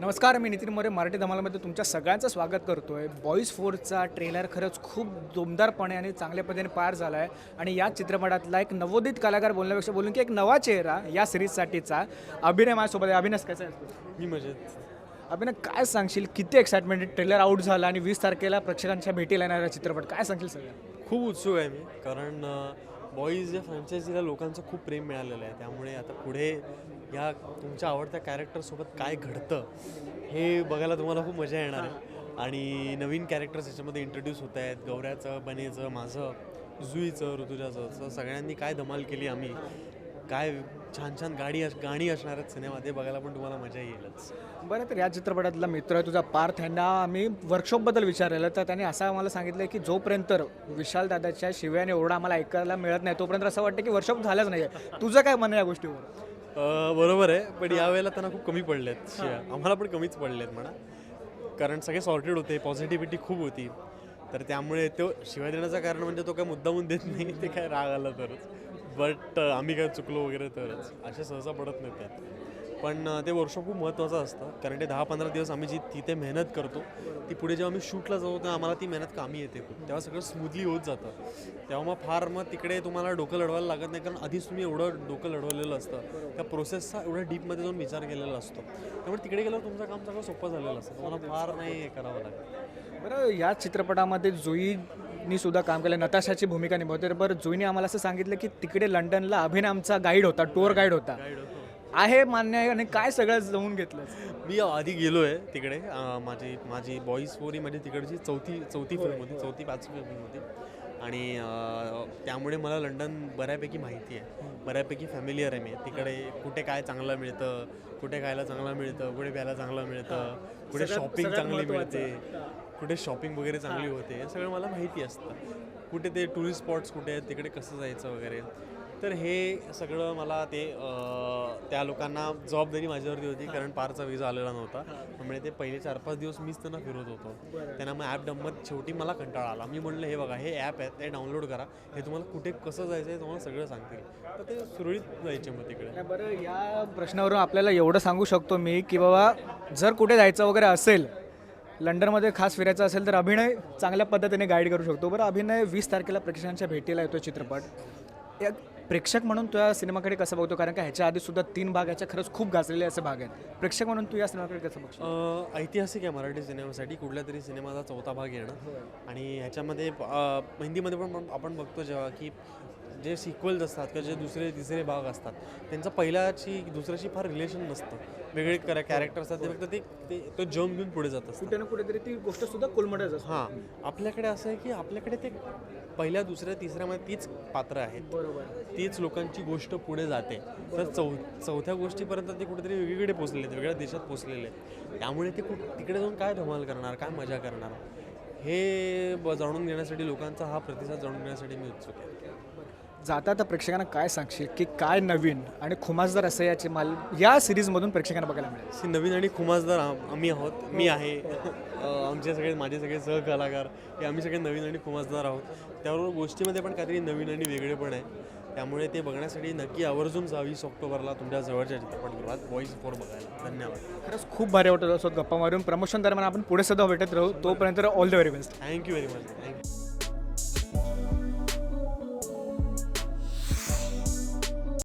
नमस्कार, मी नितीन मोरे मराठी धमालमध्ये तुमच्या सगळ्यांचं स्वागत करतोय. बॉईज 4चा ट्रेलर खरंच खूप जोमदारपणे आणि चांगल्या पद्धतीने पार झाला आहे आणि या चित्रपटातला एक नवोदित कलाकार बोलण्यापेक्षा बोलून की एक नवा चेहरा या सिरीजसाठीचा अभिनय माझ्यासोबत आहे. अभिनय कसा आहे? मी मजेत. अभिनय काय सांगशील, किती एक्साइटमेंट, ट्रेलर आउट झाला आणि 20 तारखेला प्रेक्षकांच्या भेटीला येणारा चित्रपट, काय सांगशील सगळं? खूप उत्सुक आहे मी, कारण बॉईज या फ्रँचायझीला लोकांचं खूप प्रेम मिळालेलं आहे. त्यामुळे आता पुढे या तुमच्या आवडत्या कॅरेक्टरसोबत काय घडतं हे बघायला तुम्हाला खूप मजा येणार आहे. आणि नवीन कॅरेक्टर्स याच्यामध्ये इंट्रोड्यूस होत आहेत. गौऱ्याचं, बनेचं, माझं, जुईचं, ऋतुजाचं, असं सगळ्यांनी काय धमाल केली. आम्ही काय छान छान गाणी असणार आहेत सिनेमा, ते बघायला पण तुम्हाला मजा येईलच. बरं, तर या चित्रपटातला मित्र तुझा पार्थ यांना आम्ही वर्कशॉपबद्दल विचारलेलं, तर त्यांनी असं आम्हाला सांगितलं की जोपर्यंत विशाल दादाच्या शिव्याने ओरडा आम्हाला ऐकायला मिळत नाही तोपर्यंत असं वाटतं की वर्कशॉप झालंच नाही आहे. तुझं काय म्हणणं या गोष्टीवर? बरोबर आहे, पण यावेळेला त्यांना खूप कमी पडलेत शिव्या. आम्हाला पण कमीच पडलेत म्हणा, कारण सगळे सॉर्टेड होते, पॉझिटिव्हिटी खूप होती. तर त्यामुळे तो शिवाय देण्याचं कारण म्हणजे तो काय मुद्दामून देत नाही, ते काय राग आला तरच. बट आम्ही काय चुकलो वगैरे तरच, असे सहसा पडत नाही त्यात. पण ते वर्कशॉप खूप महत्त्वाचं असतं, कारण ते 10-15 दिवस आम्ही जी तिथे मेहनत करतो ती पुढे जेव्हा आम्ही शूटला जाऊ तेव्हा आम्हाला ती मेहनत कामी येते. तेव्हा सगळं स्मूथली होत जातं. तेव्हा मग तिकडे तुम्हाला डोकं लढवायला लागत नाही, कारण आधीच तुम्ही एवढं डोकं लढवलेलं असतं, त्या प्रोसेसचा एवढ्या डीपमध्ये जाऊन विचार केलेला असतो. त्यामुळे तिकडे गेल्यावर तुमचं काम सगळं सोपं झालेलं असतं, तुम्हाला फार नाही हे करावं लागतं. बरं, या चित्रपटामध्ये जुईनी सुद्धा काम केलं, नताशाची भूमिका निभावते. बरं, जुईने आम्हाला असं सांगितलं की तिकडे लंडनला अभिनय आमचा गाईड होता, टूर गाईड होता. आहे मान्य आहे आणि काय सगळं जमून घेतलं? मी आधी गेलो आहे तिकडे. माझी बॉईज 4 ही माझी तिकडची चौथी फिल्म होती, 4-5वी फिल्म होती. आणि त्यामुळे मला लंडन बऱ्यापैकी माहिती आहे, बऱ्यापैकी फॅमिलियर आहे मी. तिकडे कुठे काय चांगलं मिळतं, कुठे खायला चांगलं मिळतं, कुठे प्यायला चांगलं मिळतं, कुठे शॉपिंग चांगली मिळते, कुठे शॉपिंग वगैरे चांगली होते, हे सगळं मला माहिती असतं. कुठे ते टुरिस्ट स्पॉट्स कुठे आहेत, तिकडे कसं जायचं वगैरे. तर हे सगळं मला त्या लोकांना जबाबदारी माझ्यावरती होती, कारण पारचा विजा आलेला नव्हता. त्यामुळे ते पहिले 4-5 दिवस मीच त्यांना फिरवत होतो. त्यांना मग ॲप डंबत शेवटी मला कंटाळा आला. मी म्हणलं, हे बघा, हे ॲप आहे, ते डाउनलोड करा, हे तुम्हाला कुठे कसं जायचं आहे तुम्हाला सगळं सांगतील. तर ते सुरळीत जायचे मग तिकडे. बरं, या प्रश्नावरून आपल्याला एवढं सांगू शकतो मी की बाबा, जर कुठे जायचं वगैरे असेल, लंडनमध्ये खास फिरायचं असेल, तर अभिनय चांगल्या पद्धतीने गाईड करू शकतो. बरं, अभिनय 20 तारखेला प्रेक्षकांच्या भेटीला येतो चित्रपट. एक प्रेक्षक म्हणून तू या सिनेमाकडे कसं बघतो? कारण का ह्याच्या आधी सुद्धा 3 भाग याच्या खरंच खूप गाजलेले असे भाग आहेत. प्रेक्षक म्हणून तू या सिनेमाकडे कसं बघतो? ऐतिहासिक आहे मराठी सिनेमासाठी. कुठल्या तरी सिनेमाचा 4था भाग येणं. आणि ह्याच्यामध्ये हिंदीमध्ये पण आपण बघतो जेव्हा की जे सिक्वल्स असतात किंवा जे दुसरे तिसरे भाग असतात, त्यांचं पहिल्याची दुसऱ्याशी फार रिलेशन नसतं. वेगळे कॅरेक्टर असतात, ते फक्त ते जम्प घेऊन पुढे जात असतात. कुठे ना कुठेतरी ती गोष्ट सुद्धा कोलमडत असते. हां, आपल्याकडे असं आहे की आपल्याकडे ते पहिल्या, दुसऱ्या, तिसऱ्यामध्ये तीच पात्र आहेत, बरोबर, तीच लोकांची गोष्ट पुढे जाते. तर चौथ्या गोष्टीपर्यंत ते कुठेतरी वेगवेगळे पोचलेले आहेत, वेगळ्या देशात पोचलेले आहेत. त्यामुळे ते तिकडे जाऊन काय धमाल करणार, काय मजा करणार, हे जाणून घेण्यासाठी, लोकांचा हा प्रतिसाद जाणून घेण्यासाठी मी उत्सुक आहे. जाता तर प्रेक्षकांना काय सांगशील की काय नवीन आणि खुमासदार असं या सिरीजमधून प्रेक्षकांना बघायला मिळेल? नवीन आणि खुमासदार आम्ही आहोत, मी आहे, माझे सगळे सहकलाकार, हे आम्ही सगळे नवीन आणि खुमासदार आहोत. त्याबरोबर गोष्टीमध्ये पण काहीतरी नवीन आणि वेगळे पण आहे. त्यामुळे ते बघण्यासाठी नक्की आवर्जून जा 20 ऑक्टोबरला तुमच्या जवळच्या चित्रपटगृहात बॉईज 4 बघायला. धन्यवाद. खरंच खूप भारी वाटत असतो गप्पा मारून. प्रमोशन दरम्यान आपण पुढे सुद्धा भेटत राहू. तोपर्यंत all the very best. Thank you very much. Thank you.